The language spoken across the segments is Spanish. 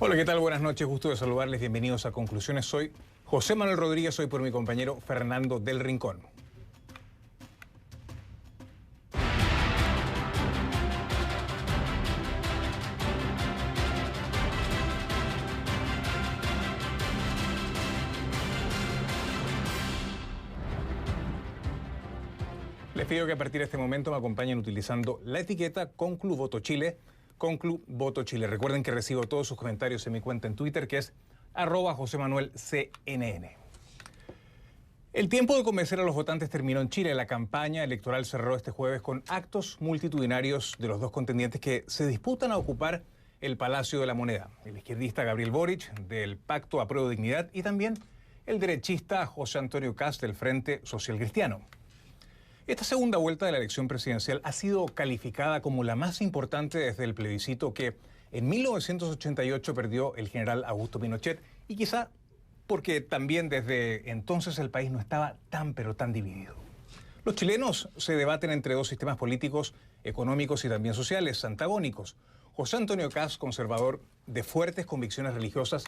Hola, ¿qué tal? Buenas noches, gusto de saludarles, bienvenidos a Conclusiones. Soy José Manuel Rodríguez, hoy por mi compañero Fernando del Rincón. Les pido que a partir de este momento me acompañen utilizando la etiqueta Conclu Voto Chile. Conclu Voto Chile. Recuerden que recibo todos sus comentarios en mi cuenta en Twitter, que es @JoséManuelCNN. El tiempo de convencer a los votantes terminó en Chile. La campaña electoral cerró este jueves con actos multitudinarios de los dos contendientes que se disputan a ocupar el Palacio de la Moneda. El izquierdista Gabriel Boric, del Pacto Apruebo Dignidad, y también el derechista José Antonio Kast, del Frente Social Cristiano. Esta segunda vuelta de la elección presidencial ha sido calificada como la más importante desde el plebiscito que en 1988 perdió el general Augusto Pinochet, y quizá porque también desde entonces el país no estaba tan pero tan dividido. Los chilenos se debaten entre dos sistemas políticos, económicos y también sociales antagónicos. José Antonio Kast, conservador de fuertes convicciones religiosas,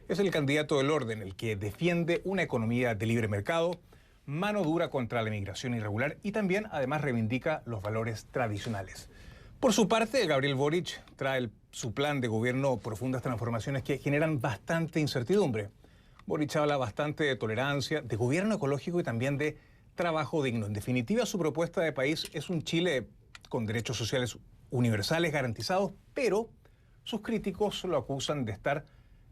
es el candidato del orden, el que defiende una economía de libre mercado, mano dura contra la inmigración irregular y también además reivindica los valores tradicionales. Por su parte, Gabriel Boric trae su plan de gobierno profundas transformaciones que generan bastante incertidumbre. Boric habla bastante de tolerancia, de gobierno ecológico y también de trabajo digno. En definitiva, su propuesta de país es un Chile con derechos sociales universales garantizados, pero sus críticos lo acusan de estar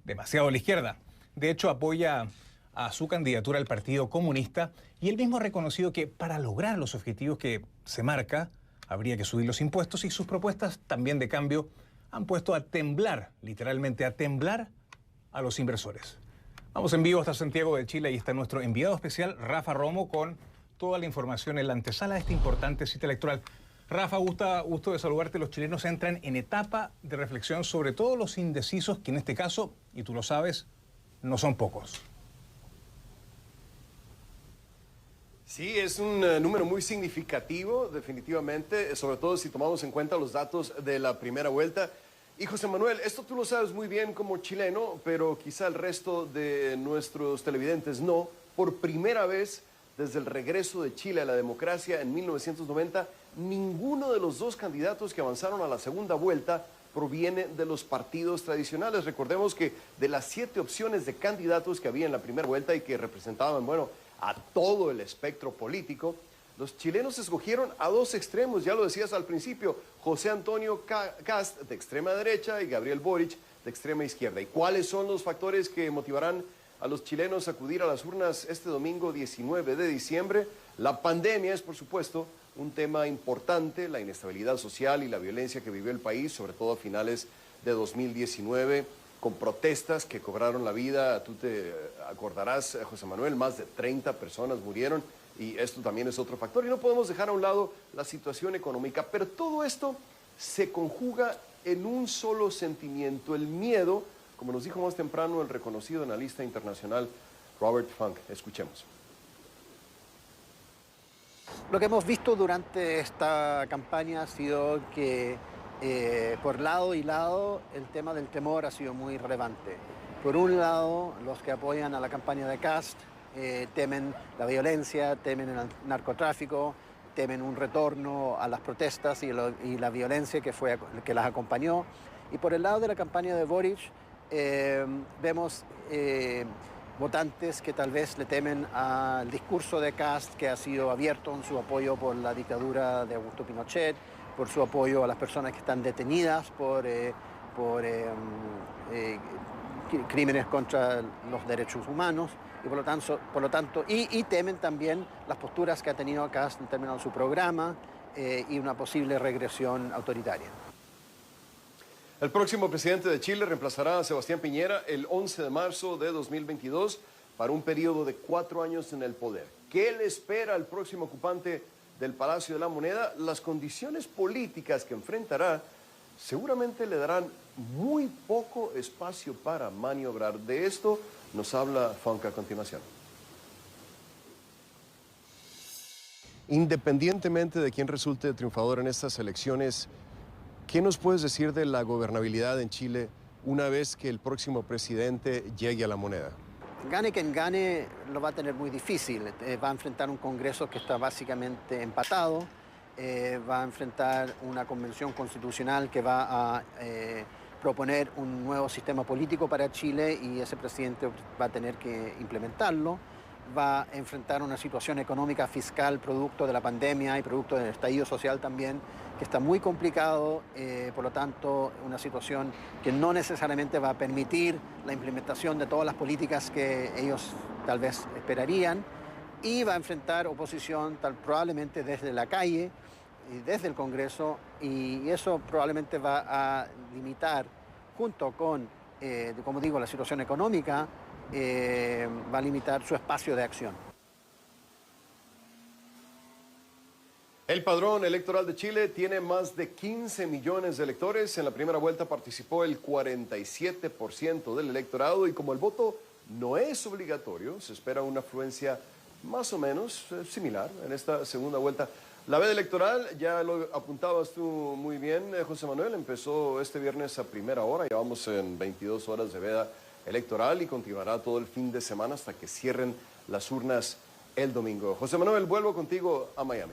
demasiado a la izquierda. De hecho, apoya a su candidatura al Partido Comunista, y él mismo ha reconocido que para lograr los objetivos que se marca habría que subir los impuestos, y sus propuestas también de cambio han puesto a temblar, literalmente a temblar, a los inversores. Vamos en vivo hasta Santiago de Chile y está nuestro enviado especial Rafa Romo con toda la información en la antesala de esta importante cita electoral. Rafa, gusto de saludarte. Los chilenos entran en etapa de reflexión sobre todos los indecisos que en este caso, y tú lo sabes, no son pocos. Sí, es un número muy significativo, definitivamente, sobre todo si tomamos en cuenta los datos de la primera vuelta. Y José Manuel, esto tú lo sabes muy bien como chileno, pero quizá el resto de nuestros televidentes no. Por primera vez desde el regreso de Chile a la democracia en 1990, ninguno de los dos candidatos que avanzaron a la segunda vuelta proviene de los partidos tradicionales. Recordemos que de las 7 opciones de candidatos que había en la primera vuelta y que representaban, a todo el espectro político, los chilenos escogieron a dos extremos, ya lo decías al principio, José Antonio Kast de extrema derecha y Gabriel Boric de extrema izquierda. ¿Y cuáles son los factores que motivarán a los chilenos a acudir a las urnas este domingo 19 de diciembre? La pandemia es, por supuesto, un tema importante, la inestabilidad social y la violencia que vivió el país, sobre todo a finales de 2019, con protestas que cobraron la vida. Tú te acordarás, José Manuel, más de 30 personas murieron, y esto también es otro factor. Y no podemos dejar a un lado la situación económica, pero todo esto se conjuga en un solo sentimiento, el miedo, como nos dijo más temprano el reconocido analista internacional Robert Funk. Escuchemos. Lo que hemos visto durante esta campaña ha sido que por lado y lado el tema del temor ha sido muy relevante. Por un lado, los que apoyan a la campaña de Kast temen la violencia, temen el narcotráfico, temen un retorno a las protestas y la violencia que las acompañó. Y por el lado de la campaña de Boric vemos votantes que tal vez le temen al discurso de Kast, que ha sido abierto en su apoyo por la dictadura de Augusto Pinochet, por su apoyo a las personas que están detenidas por crímenes contra los derechos humanos, y por lo tanto temen también las posturas que ha tenido Kast en términos de su programa y una posible regresión autoritaria. El próximo presidente de Chile reemplazará a Sebastián Piñera el 11 de marzo de 2022 para un periodo de 4 años en el poder. ¿Qué le espera al próximo ocupante del Palacio de la Moneda? Las condiciones políticas que enfrentará seguramente le darán muy poco espacio para maniobrar. De esto nos habla Funk a continuación. Independientemente de quién resulte triunfador en estas elecciones, ¿qué nos puedes decir de la gobernabilidad en Chile una vez que el próximo presidente llegue a la moneda? Gane quien gane, lo va a tener muy difícil. Va a enfrentar un Congreso que está básicamente empatado, va a enfrentar una convención constitucional que va a proponer un nuevo sistema político para Chile y ese presidente va a tener que implementarlo. Va a enfrentar una situación económica fiscal producto de la pandemia y producto del estallido social también, que está muy complicado, por lo tanto, una situación que no necesariamente va a permitir la implementación de todas las políticas que ellos tal vez esperarían, y va a enfrentar oposición probablemente desde la calle y desde el Congreso, y eso probablemente va a limitar, junto con, como digo, la situación económica, va a limitar su espacio de acción. El padrón electoral de Chile tiene más de 15 millones de electores. En la primera vuelta participó el 47% del electorado y como el voto no es obligatorio, se espera una afluencia más o menos similar en esta segunda vuelta. La veda electoral, ya lo apuntabas tú muy bien, José Manuel, empezó este viernes a primera hora, ya vamos en 22 horas de veda electoral y continuará todo el fin de semana hasta que cierren las urnas el domingo. José Manuel, vuelvo contigo a Miami.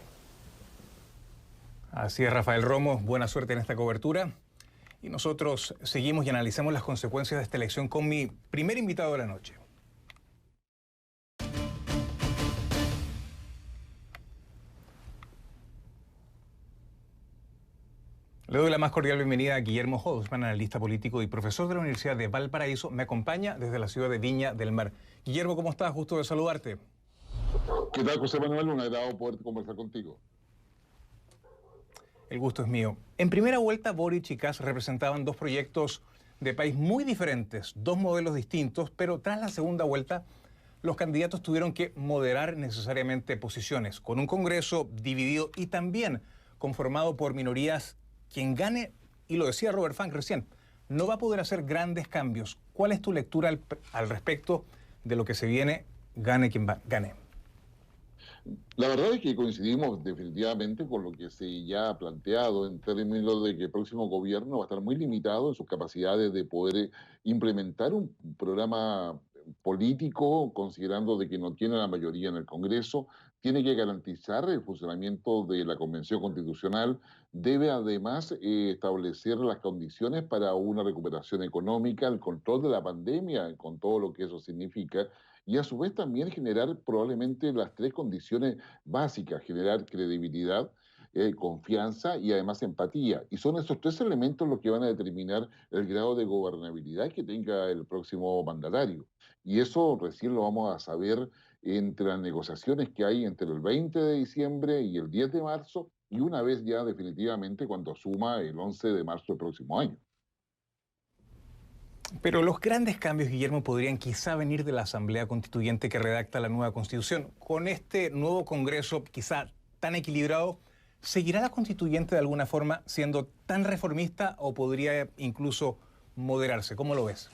Así es, Rafael Romo, buena suerte en esta cobertura. Y nosotros seguimos y analizamos las consecuencias de esta elección con mi primer invitado de la noche. Le doy la más cordial bienvenida a Guillermo Hodgman, analista político y profesor de la Universidad de Valparaíso. Me acompaña desde la ciudad de Viña del Mar. Guillermo, ¿cómo estás? Gusto de saludarte. ¿Qué tal, José Manuel? Un agrado poder conversar contigo. El gusto es mío. En primera vuelta, Boric y Kast representaban dos proyectos de país muy diferentes, dos modelos distintos, pero tras la segunda vuelta, los candidatos tuvieron que moderar necesariamente posiciones, con un Congreso dividido y también conformado por minorías. Quien gane, y lo decía Robert Funk recién, no va a poder hacer grandes cambios. ¿Cuál es tu lectura al respecto de lo que se viene, gane quien gane? La verdad es que coincidimos definitivamente con lo que se ya ha planteado en términos de que el próximo gobierno va a estar muy limitado en sus capacidades de poder implementar un programa político, considerando de que no tiene la mayoría en el Congreso, tiene que garantizar el funcionamiento de la Convención Constitucional, debe además establecer las condiciones para una recuperación económica, el control de la pandemia, con todo lo que eso significa, y a su vez también generar probablemente las tres condiciones básicas: generar credibilidad, confianza y además empatía. Y son esos tres elementos los que van a determinar el grado de gobernabilidad que tenga el próximo mandatario. Y eso recién lo vamos a saber entre las negociaciones que hay entre el 20 de diciembre y el 10 de marzo, y una vez ya definitivamente cuando asuma el 11 de marzo del próximo año. Pero los grandes cambios, Guillermo, podrían quizá venir de la Asamblea Constituyente que redacta la nueva Constitución. Con este nuevo Congreso quizá tan equilibrado, ¿seguirá la Constituyente de alguna forma siendo tan reformista o podría incluso moderarse? ¿Cómo lo ves?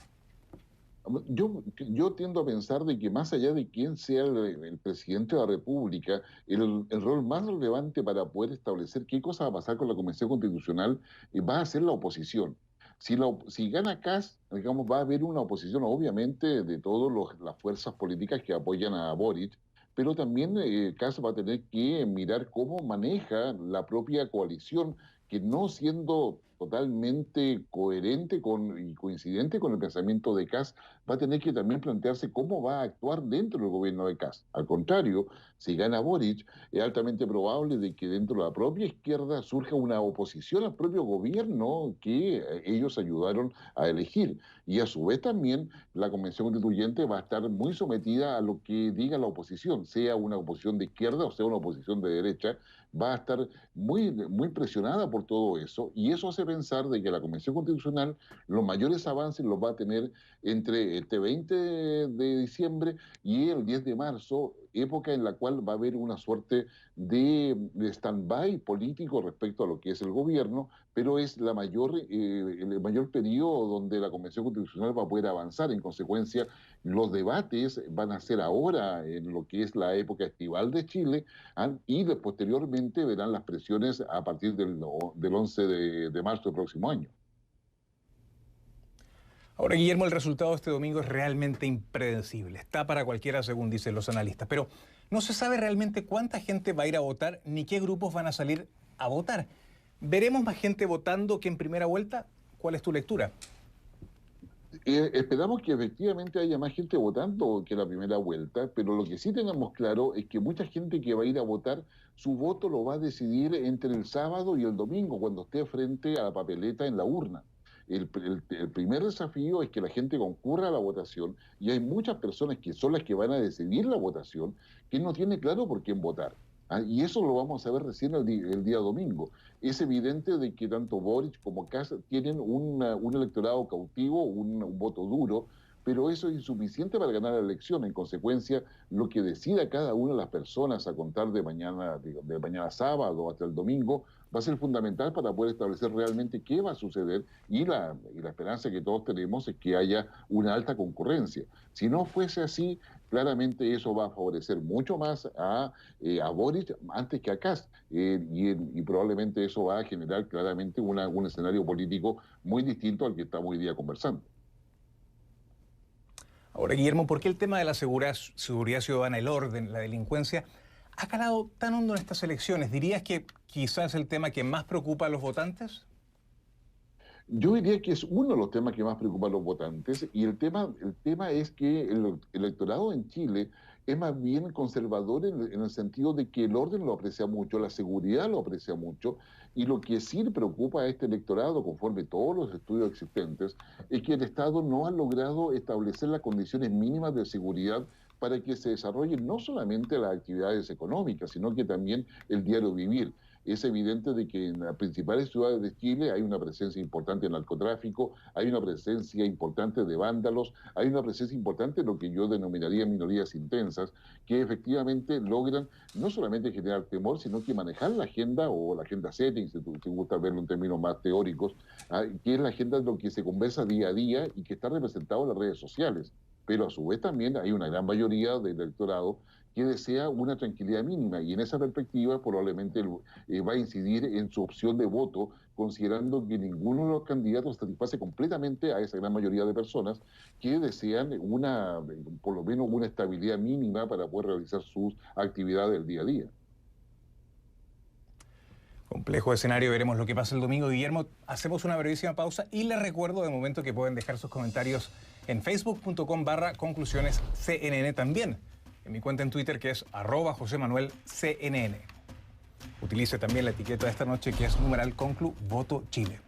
Yo tiendo a pensar de que más allá de quién sea el presidente de la República, el rol más relevante para poder establecer qué cosa va a pasar con la Convención Constitucional va a ser la oposición. Si gana Kast, digamos, va a haber una oposición, obviamente, de todas las fuerzas políticas que apoyan a Boric, pero también Kast va a tener que mirar cómo maneja la propia coalición, que no siendo totalmente coherente y coincidente con el pensamiento de Kast, va a tener que también plantearse cómo va a actuar dentro del gobierno de Kast. Al contrario, si gana Boric, es altamente probable de que dentro de la propia izquierda surja una oposición al propio gobierno que ellos ayudaron a elegir. Y a su vez también la Convención Constituyente va a estar muy sometida a lo que diga la oposición, sea una oposición de izquierda o sea una oposición de derecha, va a estar muy presionada por todo eso, y eso hace pensar de que la Convención Constitucional los mayores avances los va a tener entre este 20 de diciembre y el 10 de marzo, época en la cual va a haber una suerte de stand-by político respecto a lo que es el gobierno, pero es el mayor periodo donde la Convención Constitucional va a poder avanzar. En consecuencia, los debates van a ser ahora en lo que es la época estival de Chile, y posteriormente verán las presiones a partir del 11 de marzo del próximo año. Ahora, Guillermo, el resultado de este domingo es realmente impredecible. Está para cualquiera, según dicen los analistas. Pero no se sabe realmente cuánta gente va a ir a votar ni qué grupos van a salir a votar. ¿Veremos más gente votando que en primera vuelta? ¿Cuál es tu lectura? Esperamos que efectivamente haya más gente votando que la primera vuelta, pero lo que sí tenemos claro es que mucha gente que va a ir a votar, su voto lo va a decidir entre el sábado y el domingo, cuando esté frente a la papeleta en la urna. El primer desafío es que la gente concurra a la votación y hay muchas personas que son las que van a decidir la votación que no tienen claro por quién votar. Y eso lo vamos a ver recién el día domingo. Es evidente de que tanto Boric como Kast tienen un electorado cautivo, un voto duro, pero eso es insuficiente para ganar la elección. En consecuencia, lo que decida cada una de las personas a contar de mañana sábado hasta el domingo va a ser fundamental para poder establecer realmente qué va a suceder y la esperanza que todos tenemos es que haya una alta concurrencia. Si no fuese así, claramente eso va a favorecer mucho más a Boric antes que a Kast, y probablemente eso va a generar claramente un escenario político muy distinto al que estamos hoy día conversando. Ahora, Guillermo, ¿por qué el tema de la seguridad ciudadana, el orden, la delincuencia, ha calado tan hondo en estas elecciones? ¿Dirías que quizás es el tema que más preocupa a los votantes? Yo diría que es uno de los temas que más preocupa a los votantes y el tema es que el electorado en Chile es más bien conservador en el sentido de que el orden lo aprecia mucho, la seguridad lo aprecia mucho y lo que sí le preocupa a este electorado, conforme todos los estudios existentes, es que el Estado no ha logrado establecer las condiciones mínimas de seguridad para que se desarrollen no solamente las actividades económicas, sino que también el diario vivir. Es evidente de que en las principales ciudades de Chile hay una presencia importante de narcotráfico, hay una presencia importante de vándalos, hay una presencia importante de lo que yo denominaría minorías intensas, que efectivamente logran no solamente generar temor, sino que manejar la agenda o la agenda setting, si te gusta verlo en términos más teóricos, que es la agenda de lo que se conversa día a día y que está representado en las redes sociales. Pero a su vez también hay una gran mayoría del electorado que desea una tranquilidad mínima y en esa perspectiva probablemente va a incidir en su opción de voto, considerando que ninguno de los candidatos satisface completamente a esa gran mayoría de personas que desean por lo menos una estabilidad mínima para poder realizar sus actividades del día a día. Complejo escenario, veremos lo que pasa el domingo. Guillermo, hacemos una brevísima pausa y les recuerdo de momento que pueden dejar sus comentarios en facebook.com/conclusionescnn, también en mi cuenta en Twitter que es @JosemanuelCNN. Utilice también la etiqueta de esta noche que es #conclu voto Chile.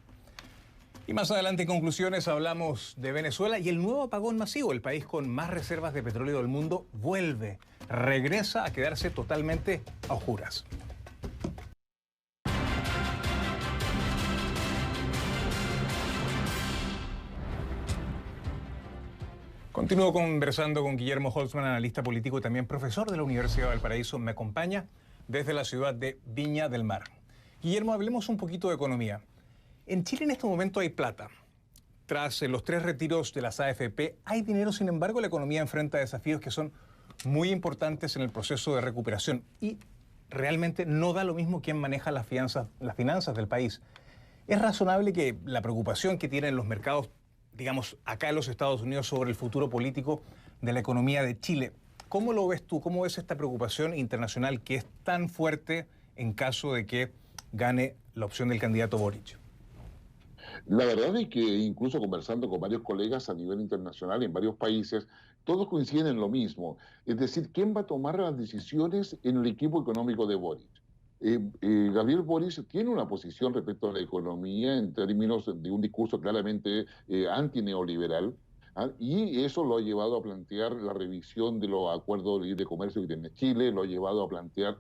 Y más adelante en conclusiones hablamos de Venezuela y el nuevo apagón masivo. El país con más reservas de petróleo del mundo regresa a quedarse totalmente a oscuras. Continúo conversando con Guillermo Holtzman, analista político y también profesor de la Universidad de Valparaíso. Me acompaña desde la ciudad de Viña del Mar. Guillermo, hablemos un poquito de economía. En Chile en este momento hay plata. Tras los 3 retiros de las AFP, hay dinero, sin embargo, la economía enfrenta desafíos que son muy importantes en el proceso de recuperación y realmente no da lo mismo quién maneja las finanzas del país. ¿Es razonable que la preocupación que tienen los mercados, digamos, acá en los Estados Unidos sobre el futuro político de la economía de Chile, cómo lo ves tú? ¿Cómo ves esta preocupación internacional que es tan fuerte en caso de que gane la opción del candidato Boric? La verdad es que incluso conversando con varios colegas a nivel internacional en varios países, todos coinciden en lo mismo. Es decir, ¿quién va a tomar las decisiones en el equipo económico de Boric? Gabriel Boric tiene una posición respecto a la economía en términos de un discurso claramente antineoliberal, y eso lo ha llevado a plantear la revisión de los acuerdos de libre comercio que tiene Chile, lo ha llevado a plantear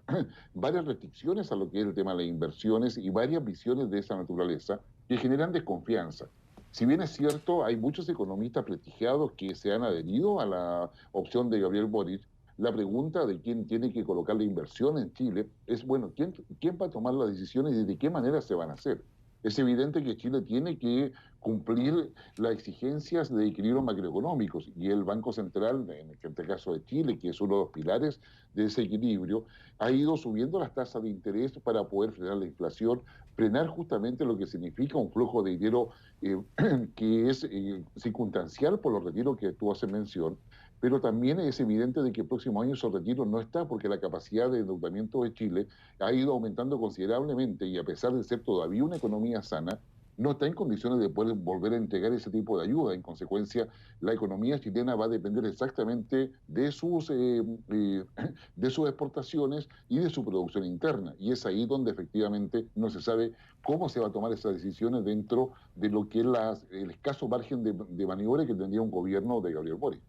varias restricciones a lo que es el tema de las inversiones y varias visiones de esa naturaleza que generan desconfianza. Si bien es cierto, hay muchos economistas prestigiados que se han adherido a la opción de Gabriel Boric, la pregunta de quién tiene que colocar la inversión en Chile es, bueno, ¿quién va a tomar las decisiones y de qué manera se van a hacer? Es evidente que Chile tiene que cumplir las exigencias de equilibrio macroeconómicos. Y el Banco Central, en este caso de Chile, que es uno de los pilares de ese equilibrio, ha ido subiendo las tasas de interés para poder frenar la inflación, frenar justamente lo que significa un flujo de dinero que es circunstancial por los retiros que tú haces mención, pero también es evidente de que el próximo año esos retiros no está porque la capacidad de endeudamiento de Chile ha ido aumentando considerablemente y a pesar de ser todavía una economía sana, no está en condiciones de poder volver a entregar ese tipo de ayuda. En consecuencia, la economía chilena va a depender exactamente de sus exportaciones y de su producción interna. Y es ahí donde efectivamente no se sabe cómo se va a tomar esas decisiones dentro de lo que es el escaso margen de maniobra que tendría un gobierno de Gabriel Boric.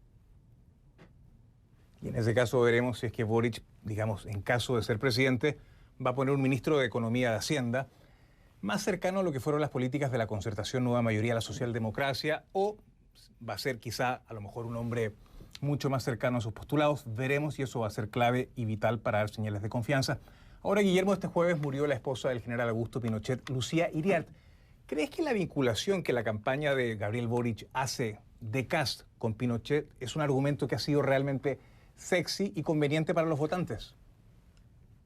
Y en ese caso veremos si es que Boric, digamos, en caso de ser presidente, va a poner un ministro de Economía de Hacienda más cercano a lo que fueron las políticas de la concertación Nueva Mayoría a la socialdemocracia, o va a ser quizá a lo mejor un hombre mucho más cercano a sus postulados. Veremos y eso va a ser clave y vital para dar señales de confianza. Ahora, Guillermo, este jueves murió la esposa del general Augusto Pinochet, Lucía Iriart. ¿Crees que la vinculación que la campaña de Gabriel Boric hace de Kast con Pinochet es un argumento que ha sido realmente sexy y conveniente para los votantes?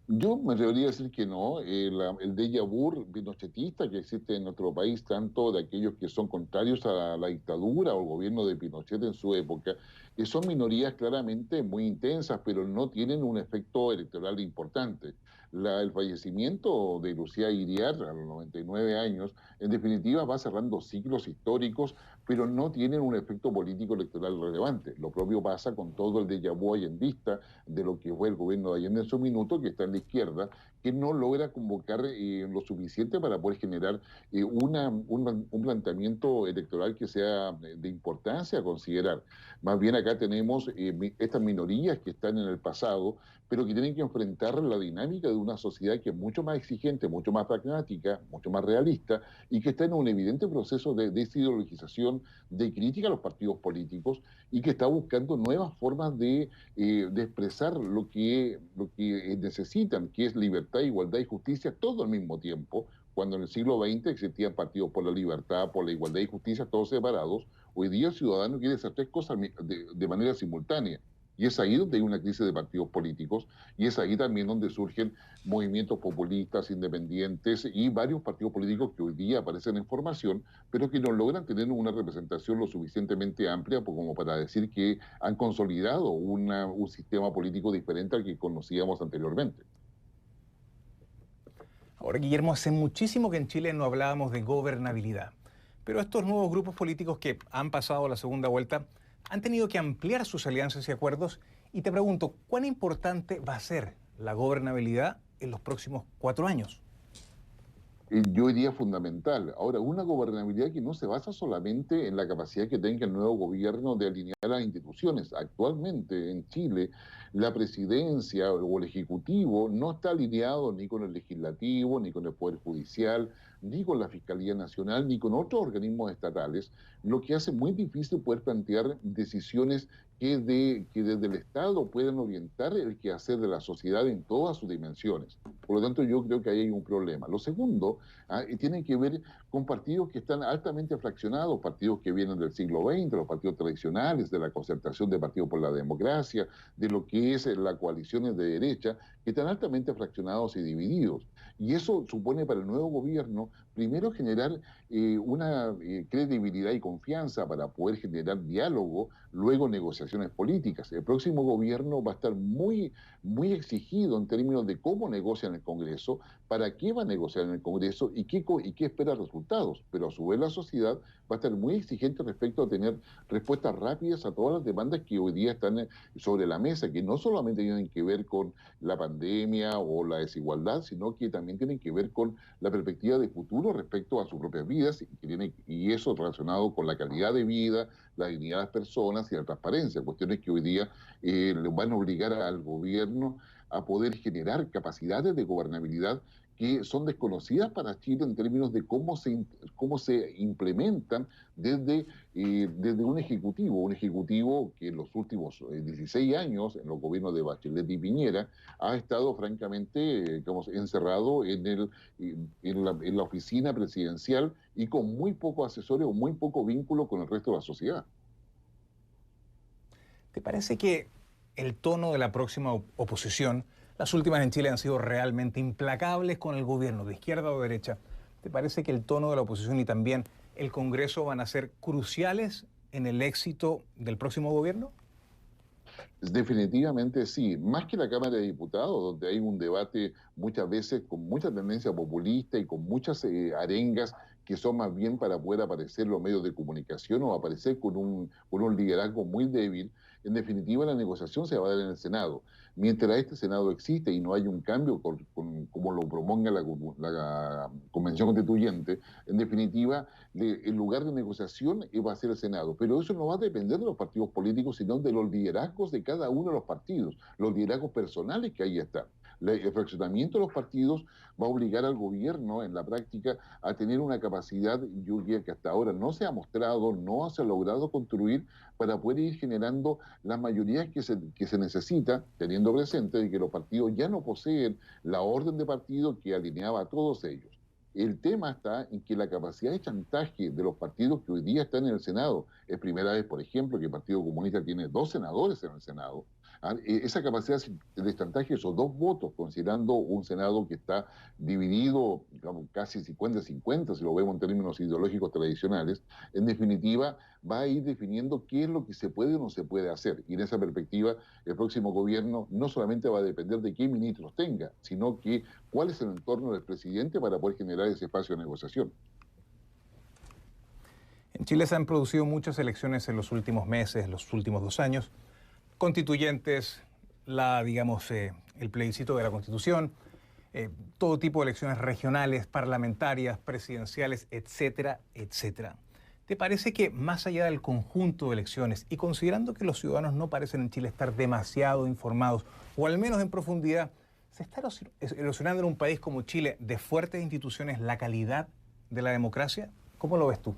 Yo me atrevería a decir que no. El déjà vu pinochetista que existe en nuestro país, tanto de aquellos que son contrarios a la dictadura o al gobierno de Pinochet en su época, que son minorías claramente muy intensas, pero no tienen un efecto electoral importante. El fallecimiento de Lucía Iriart a los 99 años, en definitiva, va cerrando ciclos históricos, pero no tienen un efecto político electoral relevante. Lo propio pasa con todo el déjà vu allendista de lo que fue el gobierno de Allende en su minuto, que está en la izquierda, que no logra convocar lo suficiente para poder generar un planteamiento electoral que sea de importancia a considerar. Más bien acá tenemos estas minorías que están en el pasado, pero que tienen que enfrentar la dinámica de una sociedad que es mucho más exigente, mucho más pragmática, mucho más realista, y que está en un evidente proceso de desideologización, de crítica a los partidos políticos, y que está buscando nuevas formas de expresar lo que necesitan, que es libertad, igualdad y justicia, todo al mismo tiempo. Cuando en el siglo XX existían partidos por la libertad, por la igualdad y justicia, todos separados, hoy día el ciudadano quiere hacer tres cosas de manera simultánea. Y es ahí donde hay una crisis de partidos políticos, y es ahí también donde surgen movimientos populistas, independientes y varios partidos políticos que hoy día aparecen en formación, pero que no logran tener una representación lo suficientemente amplia como para decir que han consolidado un sistema político diferente al que conocíamos anteriormente. Ahora, Guillermo, hace muchísimo que en Chile no hablábamos de gobernabilidad, pero estos nuevos grupos políticos que han pasado la segunda vuelta han tenido que ampliar sus alianzas y acuerdos. Y te pregunto, ¿cuán importante va a ser la gobernabilidad en los próximos 4 años? Yo diría fundamental. Ahora, una gobernabilidad que no se basa solamente en la capacidad que tenga el nuevo gobierno de alinear las instituciones. Actualmente en Chile, la presidencia o el ejecutivo no está alineado ni con el legislativo, ni con el Poder Judicial, ni con la Fiscalía Nacional, ni con otros organismos estatales, lo que hace muy difícil poder plantear decisiones que desde el Estado puedan orientar el quehacer de la sociedad en todas sus dimensiones. Por lo tanto, yo creo que ahí hay un problema. Lo segundo, tiene que ver con partidos que están altamente fraccionados, partidos que vienen del siglo XX, los partidos tradicionales, de la concertación de Partidos por la Democracia, de lo que es la coaliciones de derecha, que están altamente fraccionados y divididos. Y eso supone para el nuevo gobierno, primero, generar una credibilidad y confianza para poder generar diálogo, luego negociaciones políticas. El próximo gobierno va a estar muy, muy exigido en términos de cómo negocia en el Congreso, para qué va a negociar en el Congreso y qué espera resultados. Pero a su vez la sociedad va a estar muy exigente respecto a tener respuestas rápidas a todas las demandas que hoy día están sobre la mesa, que no solamente tienen que ver con la pandemia o la desigualdad, sino que también tienen que ver con la perspectiva de futuro respecto a sus propias vidas, y eso relacionado con la calidad de vida, la dignidad de las personas y la transparencia, cuestiones que hoy día le van a obligar al gobierno a poder generar capacidades de gobernabilidad que son desconocidas para Chile en términos de cómo se implementan desde un ejecutivo que en los últimos 16 años, en los gobiernos de Bachelet y Piñera, ha estado francamente encerrado en la oficina presidencial y con muy poco asesorio o muy poco vínculo con el resto de la sociedad. ¿Te parece que el tono de la próxima oposición, las últimas en Chile han sido realmente implacables con el gobierno, de izquierda o derecha? ¿Te parece que el tono de la oposición y también el Congreso van a ser cruciales en el éxito del próximo gobierno? Definitivamente sí, más que la Cámara de Diputados, donde hay un debate muchas veces con mucha tendencia populista y con muchas arengas que son más bien para poder aparecer en los medios de comunicación o aparecer con un liderazgo muy débil. En definitiva, la negociación se va a dar en el Senado. Mientras este Senado existe y no hay un cambio como lo proponga la Convención Constituyente, en definitiva, el lugar de negociación va a ser el Senado. Pero eso no va a depender de los partidos políticos, sino de los liderazgos de cada uno de los partidos, los liderazgos personales que ahí están. El fraccionamiento de los partidos va a obligar al gobierno en la práctica a tener una capacidad, yo diría que hasta ahora no se ha mostrado, no se ha logrado construir para poder ir generando las mayorías que se necesita, teniendo presente de que los partidos ya no poseen la orden de partido que alineaba a todos ellos. El tema está en que la capacidad de chantaje de los partidos que hoy día están en el Senado, es primera vez, por ejemplo, que el Partido Comunista tiene 2 senadores en el Senado, esa capacidad de chantaje, esos 2 votos, considerando un Senado que está dividido, digamos, casi 50-50, si lo vemos en términos ideológicos tradicionales, en definitiva va a ir definiendo qué es lo que se puede o no se puede hacer. Y en esa perspectiva, el próximo gobierno no solamente va a depender de qué ministros tenga, sino que cuál es el entorno del presidente para poder generar ese espacio de negociación. En Chile se han producido muchas elecciones en los últimos meses, los últimos 2 años, constituyentes, el plebiscito de la Constitución, todo tipo de elecciones regionales, parlamentarias, presidenciales, etcétera, etcétera. ¿Te parece que más allá del conjunto de elecciones y considerando que los ciudadanos no parecen en Chile estar demasiado informados, o al menos en profundidad, se está erosionando en un país como Chile de fuertes instituciones la calidad de la democracia? ¿Cómo lo ves tú?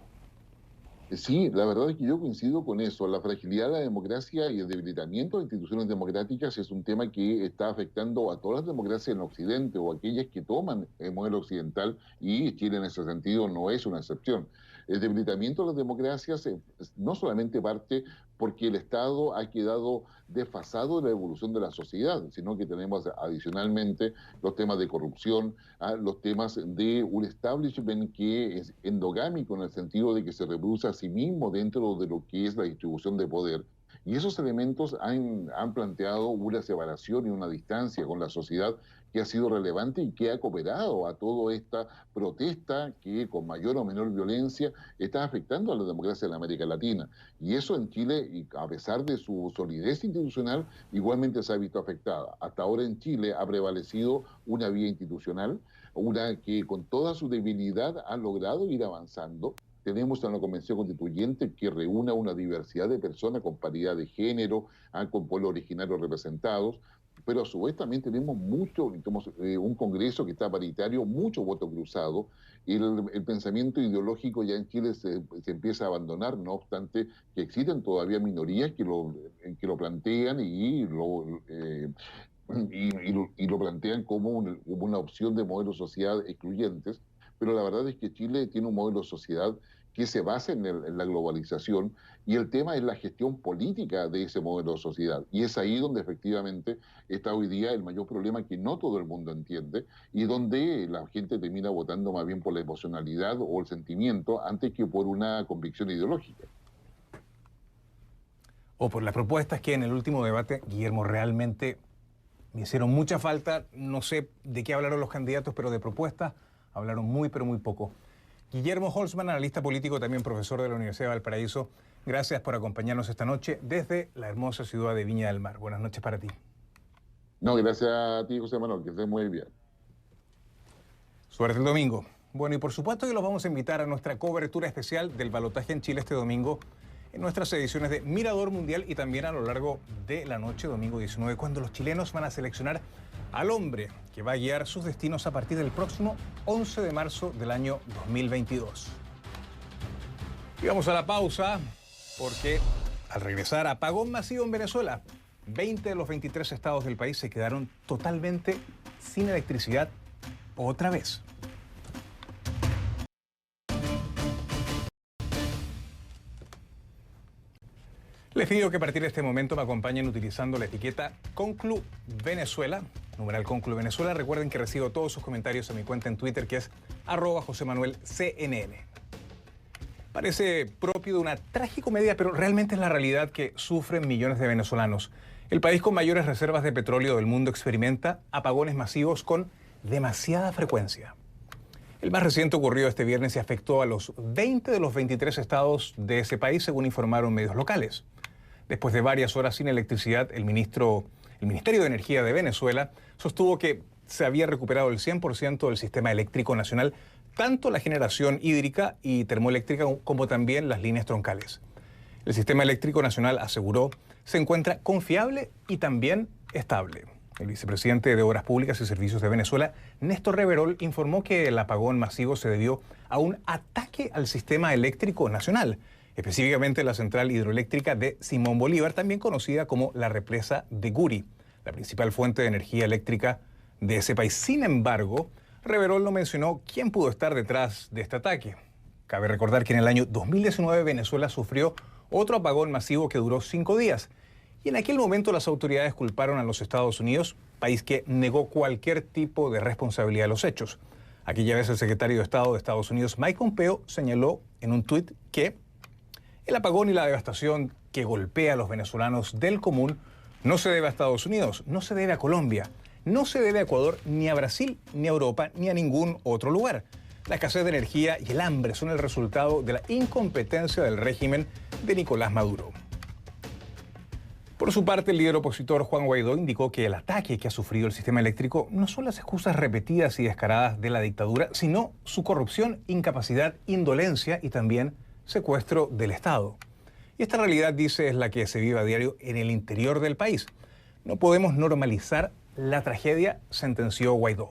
Sí, la verdad es que yo coincido con eso. La fragilidad de la democracia y el debilitamiento de instituciones democráticas es un tema que está afectando a todas las democracias en Occidente o aquellas que toman el modelo occidental, y Chile en ese sentido no es una excepción. El debilitamiento de las democracias no solamente parte porque el Estado ha quedado desfasado de la evolución de la sociedad, sino que tenemos adicionalmente los temas de corrupción, los temas de un establishment que es endogámico en el sentido de que se reproduce a sí mismo dentro de lo que es la distribución de poder. Y esos elementos han planteado una separación y una distancia con la sociedad que ha sido relevante y que ha cooperado a toda esta protesta que con mayor o menor violencia está afectando a la democracia en América Latina. Y eso en Chile, a pesar de su solidez institucional, igualmente se ha visto afectada. Hasta ahora en Chile ha prevalecido una vía institucional, una que con toda su debilidad ha logrado ir avanzando. Tenemos una convención constituyente que reúne a una diversidad de personas con paridad de género, con pueblos originarios representados, pero a su vez también tenemos un Congreso que está paritario, mucho voto cruzado, y el pensamiento ideológico ya en Chile se empieza a abandonar, no obstante que existen todavía minorías que lo plantean y lo plantean como una opción de modelos de sociedad excluyentes, pero la verdad es que Chile tiene un modelo de sociedad que se basa en la globalización, y el tema es la gestión política de ese modelo de sociedad. Y es ahí donde efectivamente está hoy día el mayor problema que no todo el mundo entiende y donde la gente termina votando más bien por la emocionalidad o el sentimiento antes que por una convicción ideológica. O por las propuestas que en el último debate, Guillermo, realmente me hicieron mucha falta. No sé de qué hablaron los candidatos, pero de propuestas hablaron muy, pero muy poco. Guillermo Holzman, analista político, también profesor de la Universidad de Valparaíso, gracias por acompañarnos esta noche desde la hermosa ciudad de Viña del Mar. Buenas noches para ti. No, gracias a ti, José Manuel, que estés muy bien. Suerte el domingo. Bueno, y por supuesto que los vamos a invitar a nuestra cobertura especial del balotaje en Chile este domingo en nuestras ediciones de Mirador Mundial y también a lo largo de la noche, domingo 19, cuando los chilenos van a seleccionar al hombre que va a guiar sus destinos a partir del próximo 11 de marzo del año 2022. Y vamos a la pausa porque al regresar, apagón masivo en Venezuela. 20 de los 23 estados del país se quedaron totalmente sin electricidad otra vez. Les pido que a partir de este momento me acompañen utilizando la etiqueta Conclu Venezuela, numeral Conclu Venezuela. Recuerden que recibo todos sus comentarios a mi cuenta en Twitter, que es @JosemanuelCNN. Parece propio de una tragicomedia, pero realmente es la realidad que sufren millones de venezolanos. El país con mayores reservas de petróleo del mundo experimenta apagones masivos con demasiada frecuencia. El más reciente ocurrió este viernes y afectó a los 20 de los 23 estados de ese país, según informaron medios locales. Después de varias horas sin electricidad, el Ministerio de Energía de Venezuela sostuvo que se había recuperado el 100% del sistema eléctrico nacional, tanto la generación hídrica y termoeléctrica como también las líneas troncales. El sistema eléctrico nacional, aseguró, se encuentra confiable y también estable. El vicepresidente de Obras Públicas y Servicios de Venezuela, Néstor Reverol, informó que el apagón masivo se debió a un ataque al sistema eléctrico nacional, específicamente la central hidroeléctrica de Simón Bolívar, también conocida como la represa de Guri, la principal fuente de energía eléctrica de ese país. Sin embargo, Reverol no mencionó quién pudo estar detrás de este ataque. Cabe recordar que en el año 2019 Venezuela sufrió otro apagón masivo que duró 5 días. Y en aquel momento las autoridades culparon a los Estados Unidos, país que negó cualquier tipo de responsabilidad de los hechos. Aquella vez el secretario de Estado de Estados Unidos, Mike Pompeo, señaló en un tuit que el apagón y la devastación que golpea a los venezolanos del común no se debe a Estados Unidos, no se debe a Colombia, no se debe a Ecuador, ni a Brasil, ni a Europa, ni a ningún otro lugar. La escasez de energía y el hambre son el resultado de la incompetencia del régimen de Nicolás Maduro. Por su parte, el líder opositor Juan Guaidó indicó que el ataque que ha sufrido el sistema eléctrico no son las excusas repetidas y descaradas de la dictadura, sino su corrupción, incapacidad, indolencia y también secuestro del Estado. Y esta realidad, dice, es la que se vive a diario en el interior del país. No podemos normalizar la tragedia, sentenció Guaidó.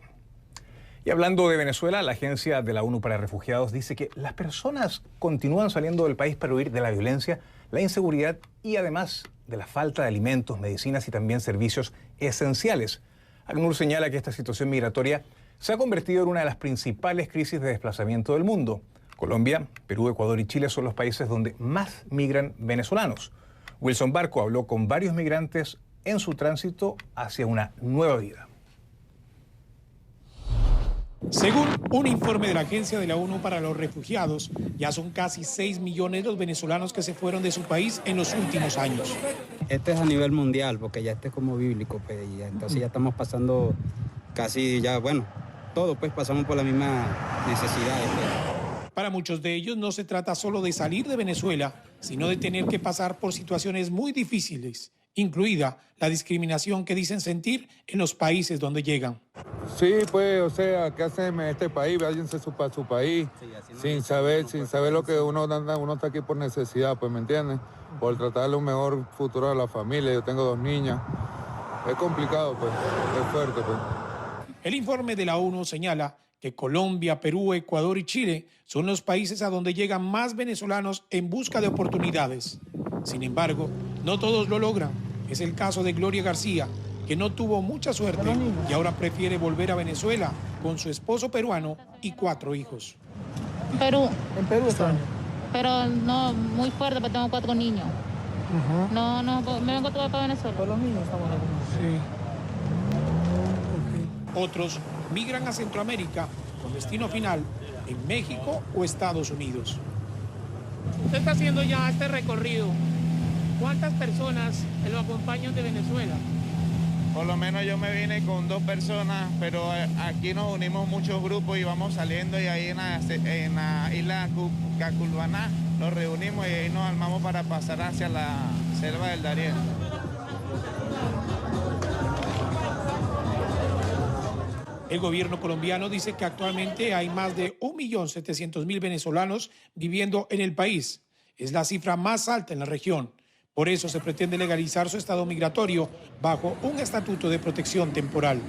Y hablando de Venezuela, la Agencia de la ONU para Refugiados dice que las personas continúan saliendo del país para huir de la violencia, la inseguridad y además de la falta de alimentos, medicinas y también servicios esenciales. ACNUR señala que esta situación migratoria se ha convertido en una de las principales crisis de desplazamiento del mundo. Colombia, Perú, Ecuador y Chile son los países donde más migran venezolanos. Wilson Barco habló con varios migrantes en su tránsito hacia una nueva vida. Según un informe de la Agencia de la ONU para los Refugiados, ya son casi 6 millones los venezolanos que se fueron de su país en los últimos años. Este es a nivel mundial, porque ya este es como bíblico, pues, y entonces ya estamos pasando casi ya, bueno, todos pues pasamos por las mismas necesidades. Pues. Para muchos de ellos no se trata solo de salir de Venezuela, sino de tener que pasar por situaciones muy difíciles, incluida la discriminación que dicen sentir en los países donde llegan. Sí, pues, o sea, ¿qué hacen en este país? Váyanse para su país, sin saber lo que uno está aquí por necesidad, pues, ¿me entiendes? Por tratarle un mejor futuro a la familia. Yo tengo 2 niñas. Es complicado, pues, es fuerte, pues. El informe de la ONU señala que Colombia, Perú, Ecuador y Chile son los países a donde llegan más venezolanos en busca de oportunidades. Sin embargo, no todos lo logran. Es el caso de Gloria García, que no tuvo mucha suerte y ahora prefiere volver a Venezuela con su esposo peruano y 4 hijos. Perú. En Perú están. Pero no muy fuerte, porque tengo 4 niños. No, me vengo todo para Venezuela. Con los niños estamos aquí. Sí. Otros migran a Centroamérica con destino final en México o Estados Unidos. Usted está haciendo ya este recorrido. ¿Cuántas personas lo acompañan de Venezuela? Por lo menos yo me vine con 2 personas, pero aquí nos unimos muchos grupos y vamos saliendo y ahí en la isla Caculbaná nos reunimos y ahí nos armamos para pasar hacia la selva del Darién. El gobierno colombiano dice que actualmente hay más de 1.700.000 venezolanos viviendo en el país es la cifra más alta en la región. Por eso se pretende legalizar su estado migratorio bajo un estatuto de protección temporal.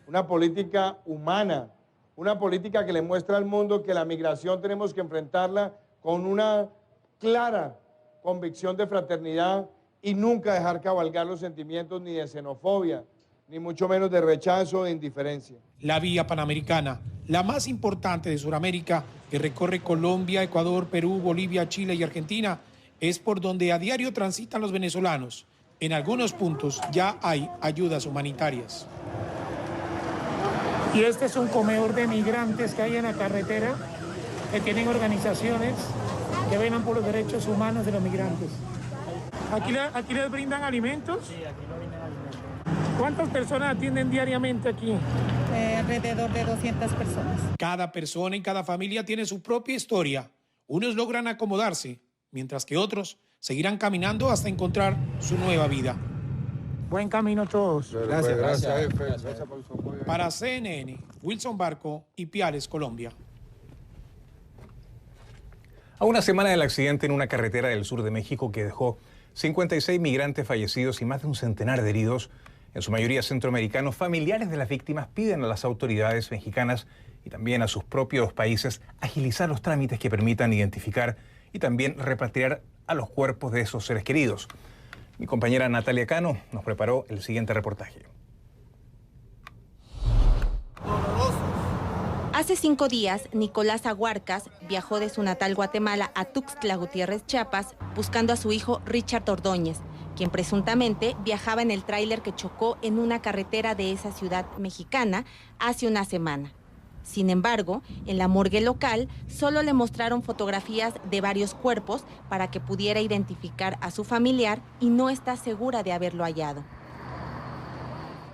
Una política humana, una política que le muestra al mundo que la migración tenemos que enfrentarla con una clara convicción de fraternidad y nunca dejar cabalgar los sentimientos ni de xenofobia, ni mucho menos de rechazo o de indiferencia. La vía panamericana, la más importante de Sudamérica, que recorre Colombia, Ecuador, Perú, Bolivia, Chile y Argentina, es por donde a diario transitan los venezolanos. En algunos puntos ya hay ayudas humanitarias. Y este es un comedor de migrantes que hay en la carretera, que tienen organizaciones que velan por los derechos humanos de los migrantes. ¿Aquí les brindan alimentos? Sí, aquí nos brindan alimentos. ¿Cuántas personas atienden diariamente aquí? Alrededor de 200 personas. Cada persona y cada familia tiene su propia historia. Unos logran acomodarse, mientras que otros seguirán caminando hasta encontrar su nueva vida. Buen camino a todos. Gracias, jefe. Gracias por su apoyo. Para CNN, Wilson Barco, Ipiales, Colombia. A una semana del accidente en una carretera del sur de México que dejó 56 migrantes fallecidos y más de un centenar de heridos, en su mayoría centroamericanos, familiares de las víctimas piden a las autoridades mexicanas y también a sus propios países agilizar los trámites que permitan identificar y también repatriar a los cuerpos de esos seres queridos. Mi compañera Natalia Cano nos preparó el siguiente reportaje. Hace 5 días, Nicolás Aguarcas viajó de su natal Guatemala a Tuxtla Gutiérrez, Chiapas, buscando a su hijo Richard Ordóñez, quien presuntamente viajaba en el tráiler que chocó en una carretera de esa ciudad mexicana hace una semana. Sin embargo, en la morgue local solo le mostraron fotografías de varios cuerpos para que pudiera identificar a su familiar y no está segura de haberlo hallado.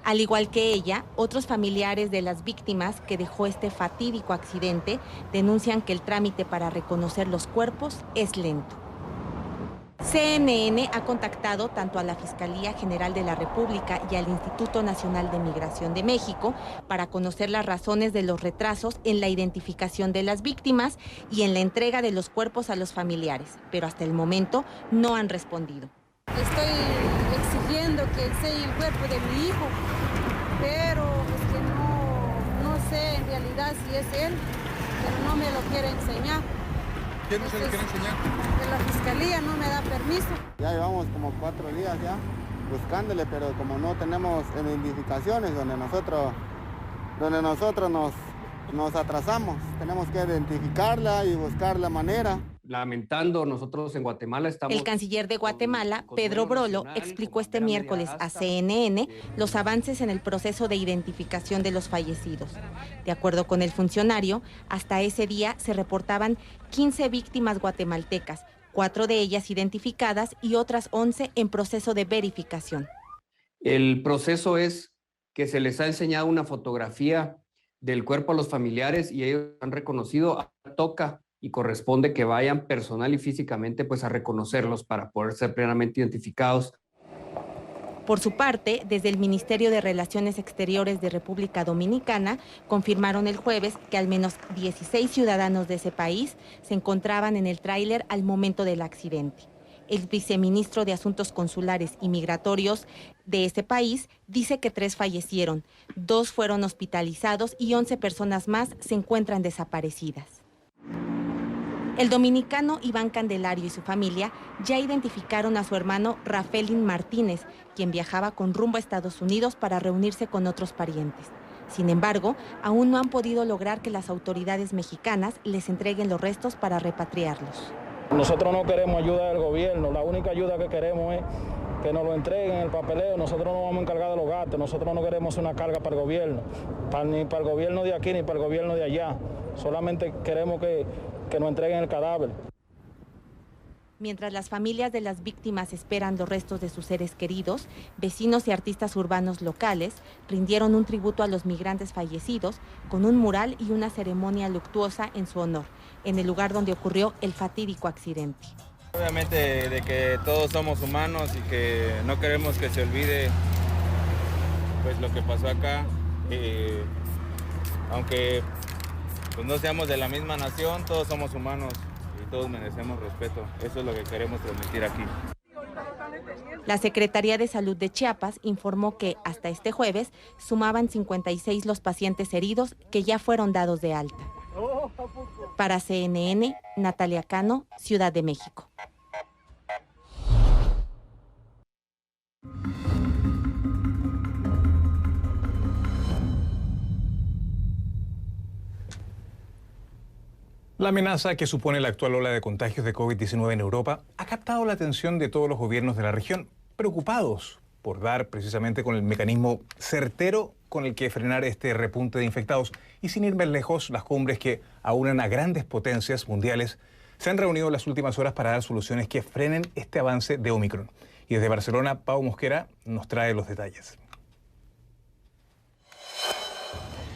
Al igual que ella, otros familiares de las víctimas que dejó este fatídico accidente denuncian que el trámite para reconocer los cuerpos es lento. CNN ha contactado tanto a la Fiscalía General de la República y al Instituto Nacional de Migración de México para conocer las razones de los retrasos en la identificación de las víctimas y en la entrega de los cuerpos a los familiares, pero hasta el momento no han respondido. Estoy exigiendo que enseñe el cuerpo de mi hijo, pero es que no sé en realidad si es él, pero no me lo quiere enseñar. ¿Quién no se lo quiere enseñar? La fiscalía no me da permiso. Ya llevamos como 4 días ya buscándole, pero como no tenemos identificaciones donde nosotros nos atrasamos, tenemos que identificarla y buscar la manera. Lamentando, nosotros en Guatemala estamos... El canciller de Guatemala, Pedro Brolo, explicó este miércoles a CNN los avances en el proceso de identificación de los fallecidos. De acuerdo con el funcionario, hasta ese día se reportaban 15 víctimas guatemaltecas, 4 de ellas identificadas y otras 11 en proceso de verificación. El proceso es que se les ha enseñado una fotografía del cuerpo a los familiares y ellos han reconocido, toca y corresponde que vayan personal y físicamente pues a reconocerlos para poder ser plenamente identificados. Por su parte, desde el Ministerio de Relaciones Exteriores de República Dominicana confirmaron el jueves que al menos 16 ciudadanos de ese país se encontraban en el tráiler al momento del accidente. El viceministro de Asuntos Consulares y Migratorios de ese país dice que 3 fallecieron, 2 fueron hospitalizados y 11 personas más se encuentran desaparecidas. El dominicano Iván Candelario y su familia ya identificaron a su hermano Rafaelín Martínez, quien viajaba con rumbo a Estados Unidos para reunirse con otros parientes. Sin embargo, aún no han podido lograr que las autoridades mexicanas les entreguen los restos para repatriarlos. Nosotros no queremos ayuda del gobierno, la única ayuda que queremos es que nos lo entreguen el papeleo. Nosotros no vamos a encargar de los gastos, nosotros no queremos una carga para el gobierno, ni para el gobierno de aquí ni para el gobierno de allá. Solamente queremos que nos entreguen el cadáver. Mientras las familias de las víctimas esperan los restos de sus seres queridos, vecinos y artistas urbanos locales rindieron un tributo a los migrantes fallecidos con un mural y una ceremonia luctuosa en su honor, en el lugar donde ocurrió el fatídico accidente. Obviamente de que todos somos humanos y que no queremos que se olvide pues lo que pasó acá, aunque pues no seamos de la misma nación, todos somos humanos todos merecemos respeto. Eso es lo que queremos transmitir aquí. La Secretaría de Salud de Chiapas informó que hasta este jueves sumaban 56 los pacientes heridos que ya fueron dados de alta. Para CNN, Natalia Cano, Ciudad de México. La amenaza que supone la actual ola de contagios de COVID-19 en Europa ha captado la atención de todos los gobiernos de la región, preocupados por dar precisamente con el mecanismo certero con el que frenar este repunte de infectados. Y sin ir más lejos, las cumbres que aunan a grandes potencias mundiales se han reunido en las últimas horas para dar soluciones que frenen este avance de Omicron. Y desde Barcelona, Pau Mosquera nos trae los detalles.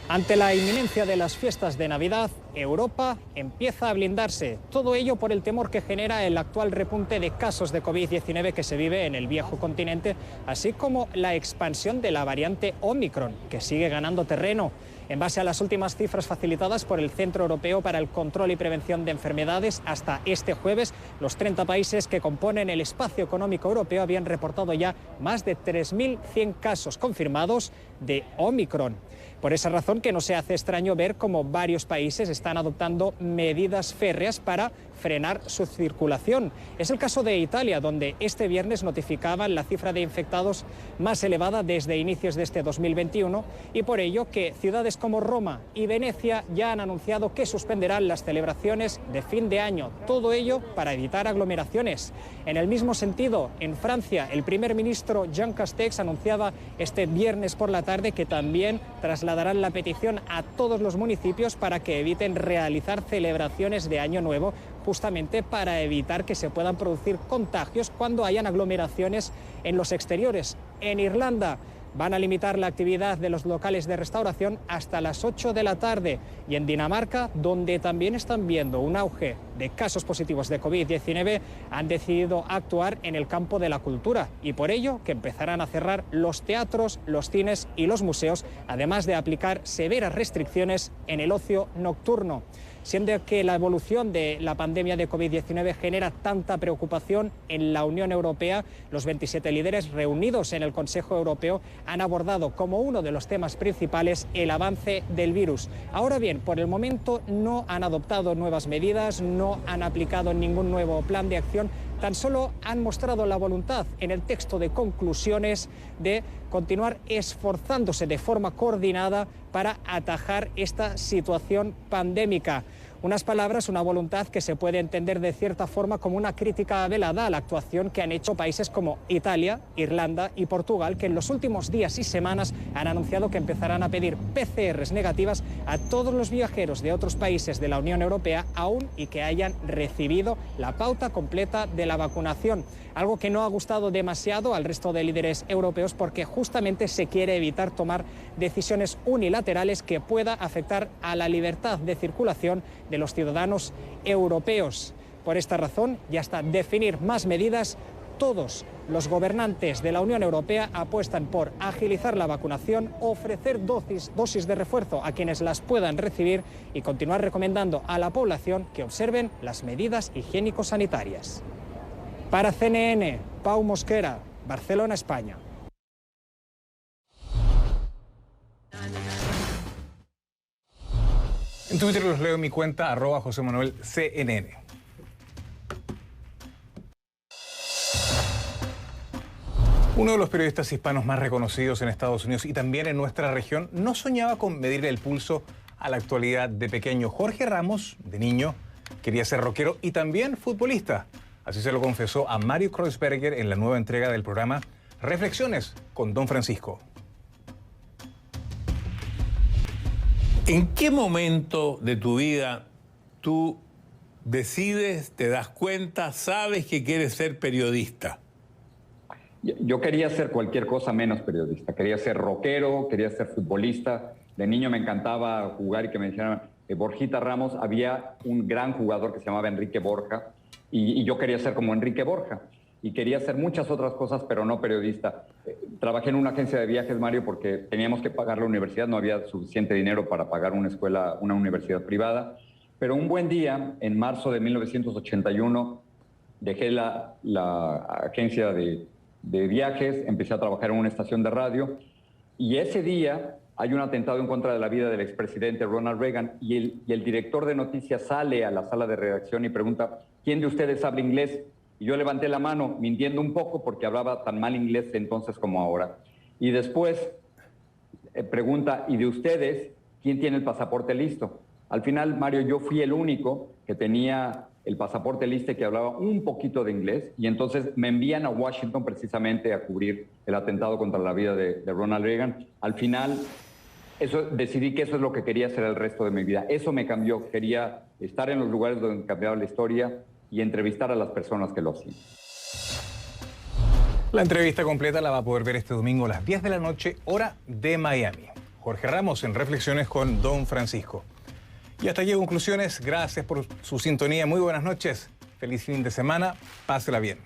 Ante la inminencia de las fiestas de Navidad, Europa empieza a blindarse. Todo ello por el temor que genera el actual repunte de casos de COVID-19 que se vive en el viejo continente, así como la expansión de la variante Omicron, que sigue ganando terreno. En base a las últimas cifras facilitadas por el Centro Europeo para el Control y Prevención de Enfermedades, hasta este jueves, los 30 países que componen el espacio económico europeo habían reportado ya más de 3.100 casos confirmados de Omicron. Por esa razón que no se hace extraño ver cómo varios países están adoptando medidas férreas para frenar su circulación. Es el caso de Italia, donde este viernes notificaban la cifra de infectados más elevada desde inicios de este 2021 y por ello que ciudades como Roma y Venecia ya han anunciado que suspenderán las celebraciones de fin de año. Todo ello para evitar aglomeraciones. En el mismo sentido, en Francia, el primer ministro Jean Castex anunciaba este viernes por la tarde que también trasladarán la petición a todos los municipios para que eviten realizar celebraciones de Año Nuevo, justamente para evitar que se puedan producir contagios cuando hayan aglomeraciones en los exteriores. En Irlanda van a limitar la actividad de los locales de restauración hasta las 8 de la tarde. Y en Dinamarca, donde también están viendo un auge de casos positivos de COVID-19, han decidido actuar en el campo de la cultura y por ello que empezarán a cerrar los teatros, los cines y los museos, además de aplicar severas restricciones en el ocio nocturno. Siendo que la evolución de la pandemia de COVID-19 genera tanta preocupación en la Unión Europea, los 27 líderes reunidos en el Consejo Europeo han abordado como uno de los temas principales el avance del virus. Ahora bien, por el momento no han adoptado nuevas medidas, no han aplicado ningún nuevo plan de acción, tan solo han mostrado la voluntad en el texto de conclusiones de continuar esforzándose de forma coordinada para atajar esta situación pandémica. Unas palabras, una voluntad que se puede entender de cierta forma como una crítica velada a la actuación que han hecho países como Italia, Irlanda y Portugal, que en los últimos días y semanas han anunciado que empezarán a pedir PCRs negativas a todos los viajeros de otros países de la Unión Europea, aún y que hayan recibido la pauta completa de la vacunación. Algo que no ha gustado demasiado al resto de líderes europeos porque justamente se quiere evitar tomar decisiones unilaterales que pueda afectar a la libertad de circulación de los ciudadanos europeos. Por esta razón, y hasta definir más medidas, todos los gobernantes de la Unión Europea apuestan por agilizar la vacunación, ofrecer dosis de refuerzo a quienes las puedan recibir y continuar recomendando a la población que observen las medidas higiénico-sanitarias. Para CNN, Pau Mosquera, Barcelona, España. En Twitter los leo en mi cuenta, @JosemanuelCNN. Uno de los periodistas hispanos más reconocidos en Estados Unidos y también en nuestra región no soñaba con medirle el pulso a la actualidad de pequeño. Jorge Ramos, de niño, quería ser rockero y también futbolista. Así se lo confesó a Mario Kreuzberger en la nueva entrega del programa Reflexiones con Don Francisco. ¿En qué momento de tu vida tú decides, te das cuenta, sabes que quieres ser periodista? Yo quería ser cualquier cosa menos periodista. Quería ser rockero, quería ser futbolista. De niño me encantaba jugar y que me dijeran, Borjita Ramos, había un gran jugador que se llamaba Enrique Borja y yo quería ser como Enrique Borja. Y quería hacer muchas otras cosas, pero no periodista. Trabajé en una agencia de viajes, Mario, porque teníamos que pagar la universidad, no había suficiente dinero para pagar una escuela, una universidad privada. Pero un buen día, en marzo de 1981, dejé la agencia de viajes, empecé a trabajar en una estación de radio y ese día hay un atentado en contra de la vida del expresidente Ronald Reagan y el director de noticias sale a la sala de redacción y pregunta, ¿quién de ustedes habla inglés? Y yo levanté la mano, mintiendo un poco porque hablaba tan mal inglés entonces como ahora. Y después pregunta, ¿y de ustedes quién tiene el pasaporte listo? Al final, Mario, yo fui el único que tenía el pasaporte listo, que hablaba un poquito de inglés, y entonces me envían a Washington precisamente a cubrir el atentado contra la vida de Ronald Reagan. Al final, decidí que eso es lo que quería hacer el resto de mi vida. Eso me cambió. Quería estar en los lugares donde cambiaba la historia y entrevistar a las personas que lo hacían. La entrevista completa la va a poder ver este domingo a las 10 de la noche, hora de Miami. Jorge Ramos en Reflexiones con Don Francisco. Y hasta aquí conclusiones. Gracias por su sintonía. Muy buenas noches. Feliz fin de semana. Pásela bien.